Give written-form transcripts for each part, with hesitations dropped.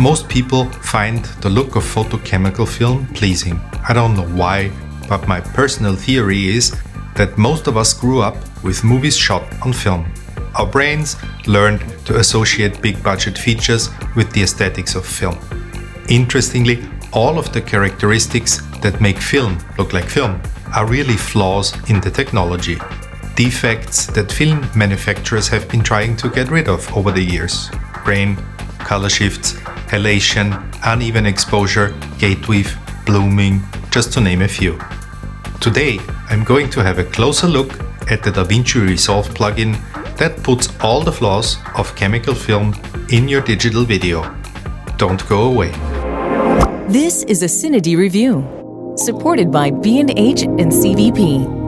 Most people find the look of photochemical film pleasing. I don't know why, but my personal theory is that most of us grew up with movies shot on film. Our brains learned to associate big budget features with the aesthetics of film. Interestingly, all of the characteristics that make film look like film are really flaws in the technology. Defects that film manufacturers have been trying to get rid of over the years. Grain, color shifts, halation, uneven exposure, gate weave, blooming, just to name a few. Today, I'm going to have a closer look at the DaVinci Resolve plugin that puts all the flaws of chemical film in your digital video. Don't go away. This is a Cineди review, supported by B&H and CVP.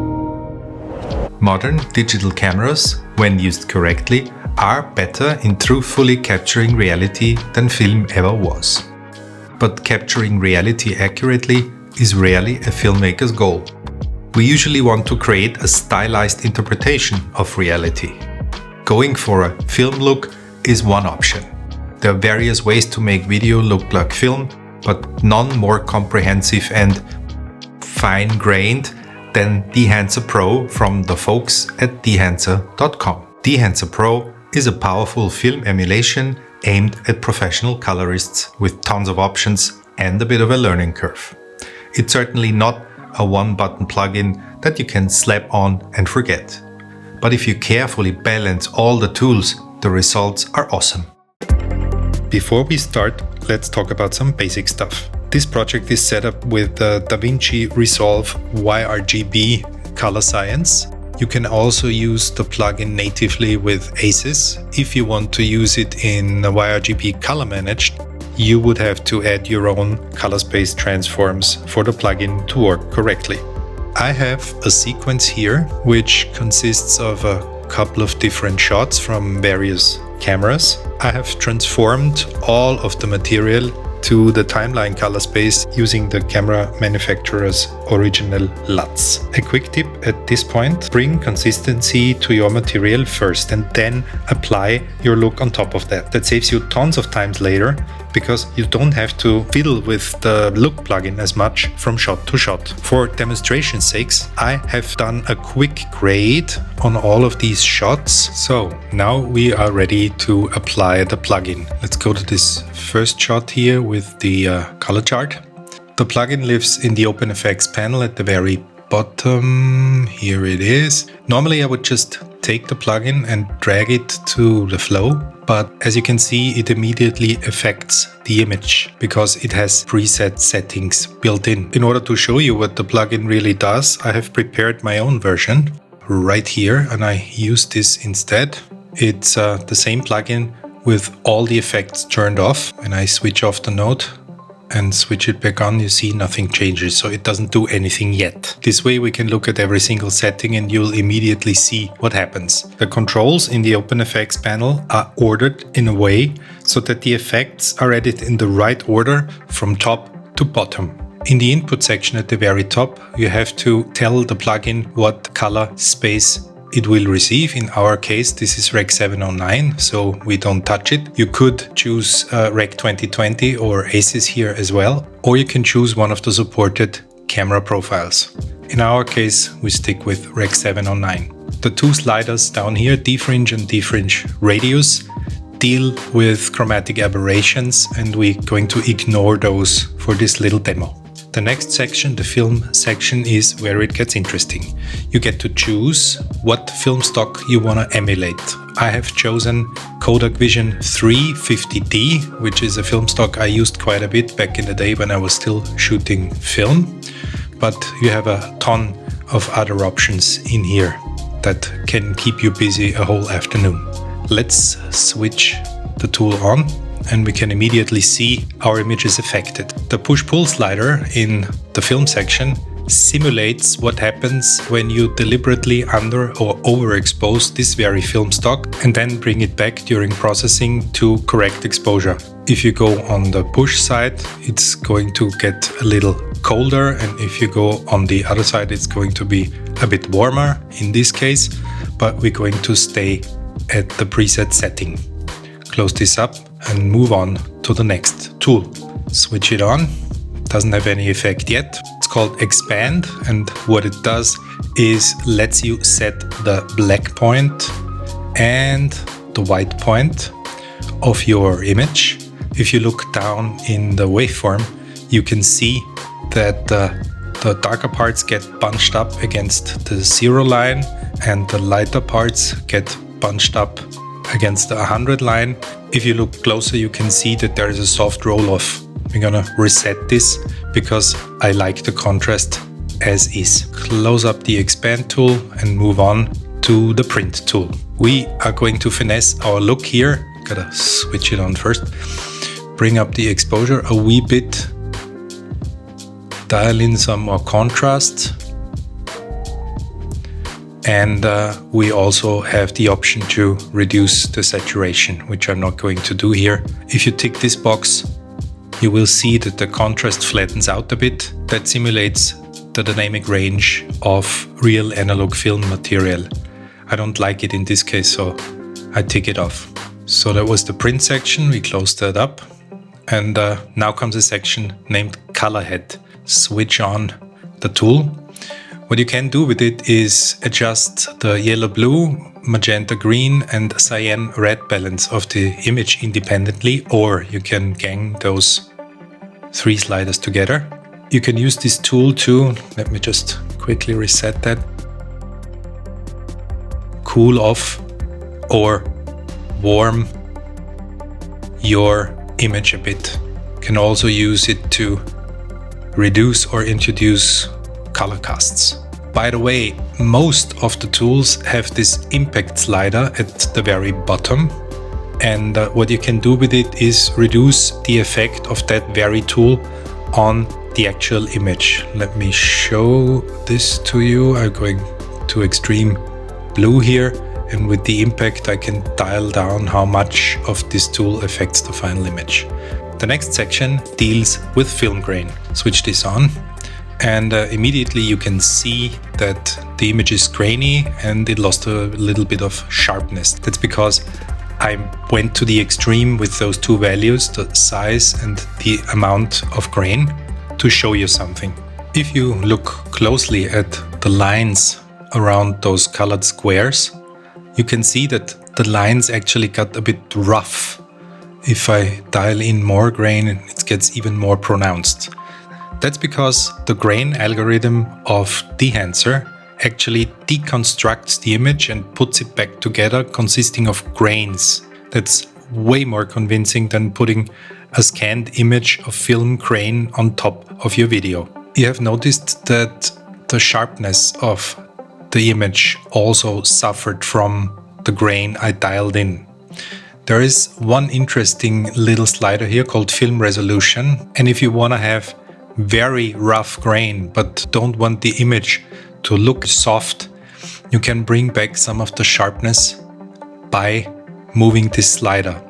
Modern digital cameras, when used correctly, are better in truthfully capturing reality than film ever was. But capturing reality accurately is rarely a filmmaker's goal. We usually want to create a stylized interpretation of reality. Going for a film look is one option. There are various ways to make video look like film, but none more comprehensive and fine-grained than Dehancer Pro from the folks at Dehancer.com. Dehancer Pro is a powerful film emulation aimed at professional colorists with tons of options and a bit of a learning curve. It's certainly not a one-button plugin that you can slap on and forget. But if you carefully balance all the tools, the results are awesome. Before we start, let's talk about some basic stuff. This project is set up with the DaVinci Resolve YRGB Color Science. You can also use the plugin natively with ACES. If you want to use it in YRGB Color Managed, you would have to add your own color space transforms for the plugin to work correctly. I have a sequence here which consists of a couple of different shots from various cameras. I have transformed all of the material to the timeline color space using the camera manufacturer's original LUTs. A quick tip at this point: bring consistency to your material first and then apply your look on top of that. That saves you tons of times later because you don't have to fiddle with the look plugin as much from shot to shot. For demonstration's sakes, I have done a quick grade on all of these shots. So now we are ready to apply the plugin. Let's go to this first shot here with the color chart. The plugin lives in the OpenFX panel at the very bottom. Here it is. Normally I would just take the plugin and drag it to the flow, but as you can see, it immediately affects the image because it has preset settings built in. In order to show you what the plugin really does, I have prepared my own version right here and I use this instead. It's the same plugin with all the effects turned off. When I switch off the node and switch it back on, you see nothing changes, so it doesn't do anything yet. This way we can look at every single setting and you'll immediately see what happens. The controls in the OpenFX panel are ordered in a way so that the effects are added in the right order from top to bottom. In the input section at the very top, you have to tell the plugin what color space it will receive. In our case, this is Rec 709, so we don't touch it. You could choose Rec 2020 or ACES here as well, or you can choose one of the supported camera profiles. In our case, we stick with Rec 709. The two sliders down here, defringe and defringe radius, deal with chromatic aberrations, and we're going to ignore those for this little demo. The next section, the film section, is where it gets interesting. You get to choose what film stock you want to emulate. I have chosen Kodak Vision 350D, which is a film stock I used quite a bit back in the day when I was still shooting film. But you have a ton of other options in here that can keep you busy a whole afternoon. Let's switch the tool on and we can immediately see our image is affected. The push-pull slider in the film section simulates what happens when you deliberately under or overexpose this very film stock and then bring it back during processing to correct exposure. If you go on the push side, it's going to get a little colder, and if you go on the other side, it's going to be a bit warmer in this case, but we're going to stay at the preset setting. Close this up and move on to the next tool. Switch it on. Doesn't have any effect yet. It's called Expand, and what it does is lets you set the black point and the white point of your image. If you look down in the waveform, you can see that the darker parts get bunched up against the 0 line and the lighter parts get bunched up against the 100 line. If you look closer, you can see that there is a soft roll-off. We're gonna reset this because I like the contrast as is. Close up the Expand tool and move on to the Print tool. We are going to finesse our look here. Gotta switch it on first. Bring up the exposure a wee bit. Dial in some more contrast. And we also have the option to reduce the saturation, which I'm not going to do here. If you tick this box, you will see that the contrast flattens out a bit. That simulates the dynamic range of real analog film material. I don't like it in this case, so I tick it off. So that was the Print section. We closed that up. And now comes a section named Color Head. Switch on the tool. What you can do with it is adjust the yellow-blue, magenta-green and cyan-red balance of the image independently, or you can gang those 3 sliders together. You can use this tool to, let me just quickly reset that, cool off or warm your image a bit. You can also use it to reduce or introduce color casts. By the way, most of the tools have this impact slider at the very bottom, and what you can do with it is reduce the effect of that very tool on the actual image. Let me show this to you. I'm going to extreme blue here, and with the impact I can dial down how much of this tool affects the final image. The next section deals with film grain. Switch this on. And immediately you can see that the image is grainy and it lost a little bit of sharpness. That's because I went to the extreme with those 2 values, the size and the amount of grain, to show you something. If you look closely at the lines around those colored squares, you can see that the lines actually got a bit rough. If I dial in more grain, it gets even more pronounced. That's because the grain algorithm of Dehancer actually deconstructs the image and puts it back together consisting of grains. That's way more convincing than putting a scanned image of film grain on top of your video. You have noticed that the sharpness of the image also suffered from the grain I dialed in. There is one interesting little slider here called Film Resolution, and if you want to have very rough grain but don't want the image to look soft, you can bring back some of the sharpness by moving this slider.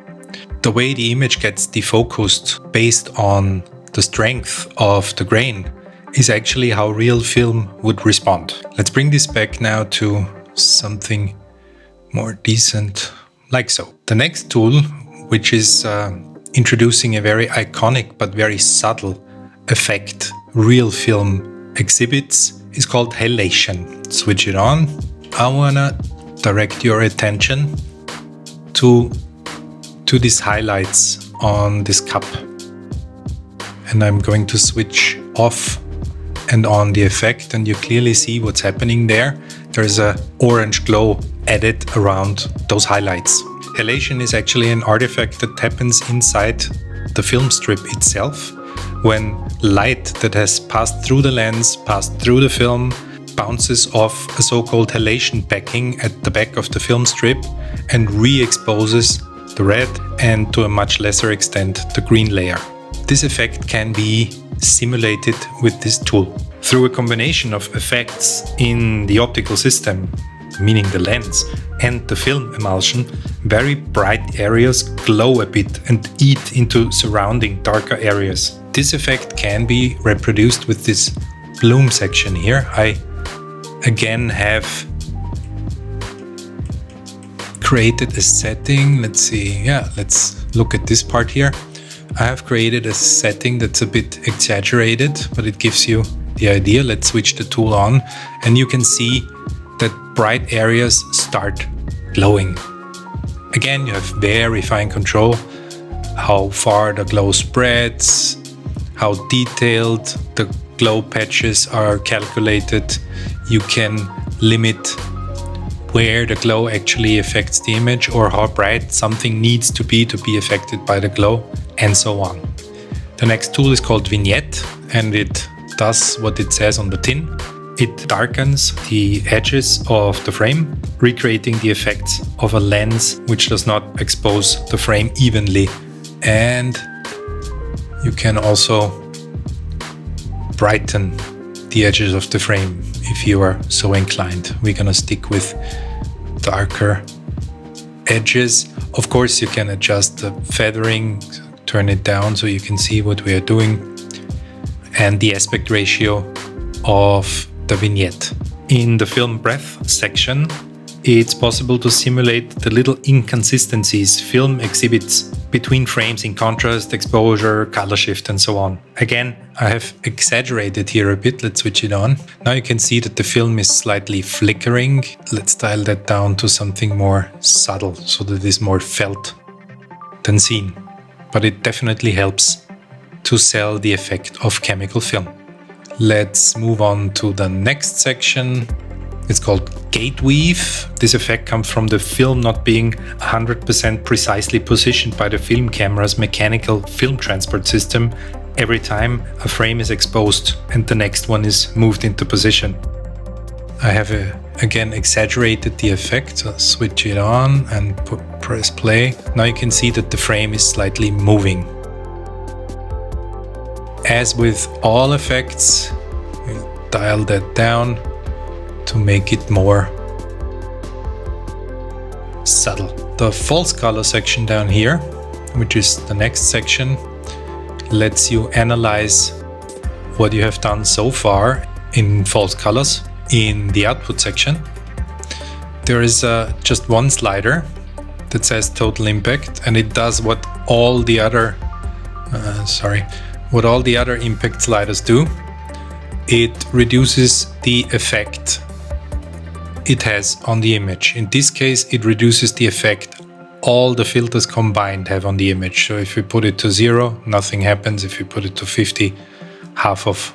The way the image gets defocused based on the strength of the grain is actually how real film would respond. Let's bring this back now to something more decent, like so. The next tool, which is introducing a very iconic but very subtle effect real film exhibits, is called halation. Switch it on. I wanna direct your attention to these highlights on this cup, and I'm going to switch off and on the effect, and you clearly see what's happening there. There's a orange glow added around those highlights. Halation is actually an artifact that happens inside the film strip itself, when light that has passed through the lens, passed through the film, bounces off a so-called halation backing at the back of the film strip and re-exposes the red and, to a much lesser extent, the green layer. This effect can be simulated with this tool. Through a combination of effects in the optical system, meaning the lens, and the film emulsion, very bright areas glow a bit and eat into surrounding darker areas. This effect can be reproduced with this bloom section here. I again have created a setting. Let's see, let's look at this part here. I have created a setting that's a bit exaggerated, but it gives you the idea. Let's switch the tool on, and you can see that bright areas start glowing. Again, you have very fine control, how far the glow spreads, how detailed the glow patches are calculated. You can limit where the glow actually affects the image, or how bright something needs to be affected by the glow, and so on. The next tool is called Vignette, and it does what it says on the tin. It darkens the edges of the frame, recreating the effects of a lens which does not expose the frame evenly. And you can also brighten the edges of the frame if you are so inclined. We're gonna stick with darker edges. Of course, you can adjust the feathering, turn it down so you can see what we are doing, and the aspect ratio of the vignette. In the film breadth section, it's possible to simulate the little inconsistencies film exhibits between frames in contrast, exposure, color shift, and so on. Again, I have exaggerated here a bit. Let's switch it on. Now you can see that the film is slightly flickering. Let's dial that down to something more subtle so that it is more felt than seen. But it definitely helps to sell the effect of chemical film. Let's move on to the next section. It's called gate weave. This effect comes from the film not being 100% precisely positioned by the film camera's mechanical film transport system every time a frame is exposed and the next one is moved into position. I have again exaggerated the effect. So switch it on and press play. Now you can see that the frame is slightly moving. As with all effects, we'll dial that down to make it more subtle. The false color section down here, which is the next section, lets you analyze what you have done so far in false colors. In the output section, there is just one slider that says total impact, and it does what all the other impact sliders do. It reduces the effect it has on the image. In this case, it reduces the effect all the filters combined have on the image. So if we put it to 0, nothing happens. If we put it to 50, half of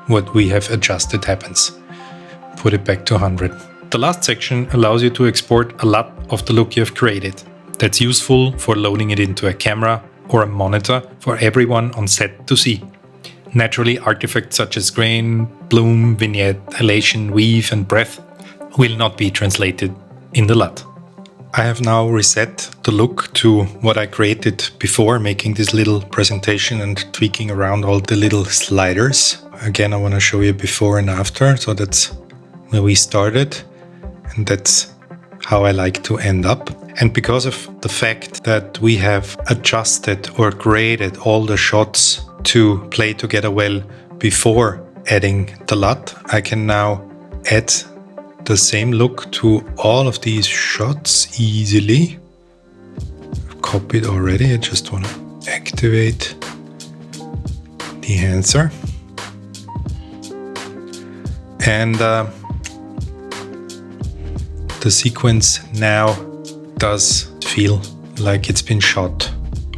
what we have adjusted happens. Put it back to 100. The last section allows you to export a lot of the look you have created. That's useful for loading it into a camera or a monitor for everyone on set to see. Naturally, artifacts such as grain, bloom, vignette, halation, weave, and breath will not be translated in the LUT. I have now reset the look to what I created before making this little presentation and tweaking around all the little sliders. Again, I want to show you before and after. So that's where we started, and that's how I like to end up. And because of the fact that we have adjusted or graded all the shots to play together well before adding the LUT, I can now add the same look to all of these shots easily. I've copied already, I just want to activate the enhancer. And the sequence now does feel like it's been shot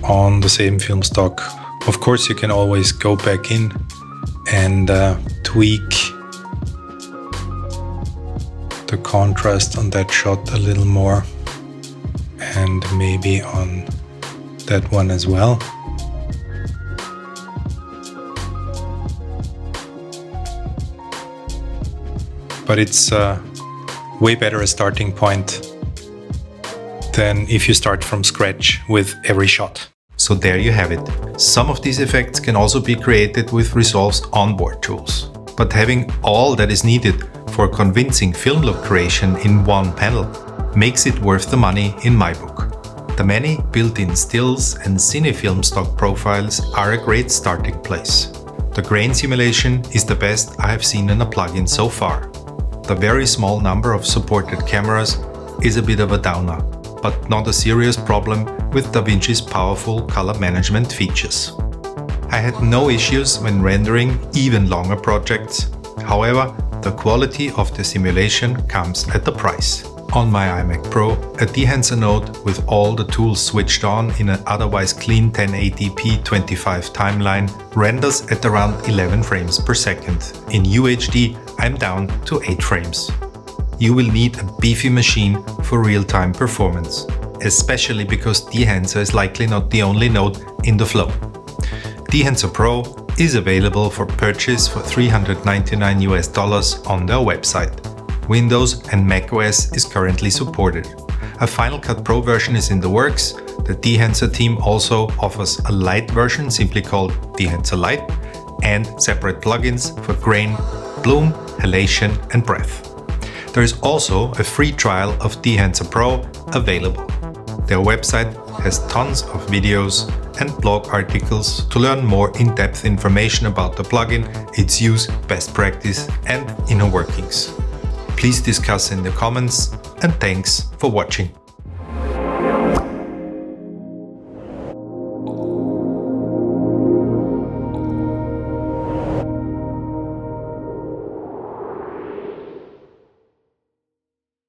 on the same film stock. Of course, you can always go back in and tweak the contrast on that shot a little more, and maybe on that one as well. But it's way better a starting point than if you start from scratch with every shot. So there you have it. Some of these effects can also be created with Resolve's onboard tools. But having all that is needed for convincing film look creation in one panel makes it worth the money in my book. The many built-in stills and cinefilm stock profiles are a great starting place. The grain simulation is the best I have seen in a plugin so far. The very small number of supported cameras is a bit of a downer. but not a serious problem with DaVinci's powerful color management features. I had no issues when rendering even longer projects. However, the quality of the simulation comes at a price. On my iMac Pro, a Dehancer node with all the tools switched on in an otherwise clean 1080p 25 timeline renders at around 11 frames per second. In UHD, I'm down to 8 frames. You will need a beefy machine for real-time performance, especially because Dehancer is likely not the only node in the flow. Dehancer Pro is available for purchase for $399 on their website. Windows and macOS is currently supported. A Final Cut Pro version is in the works. The Dehancer team also offers a light version simply called Dehancer Light and separate plugins for grain, bloom, halation and breath. There is also a free trial of Dehancer Pro available. Their website has tons of videos and blog articles to learn more in-depth information about the plugin, its use, best practice and inner workings. Please discuss in the comments, and thanks for watching.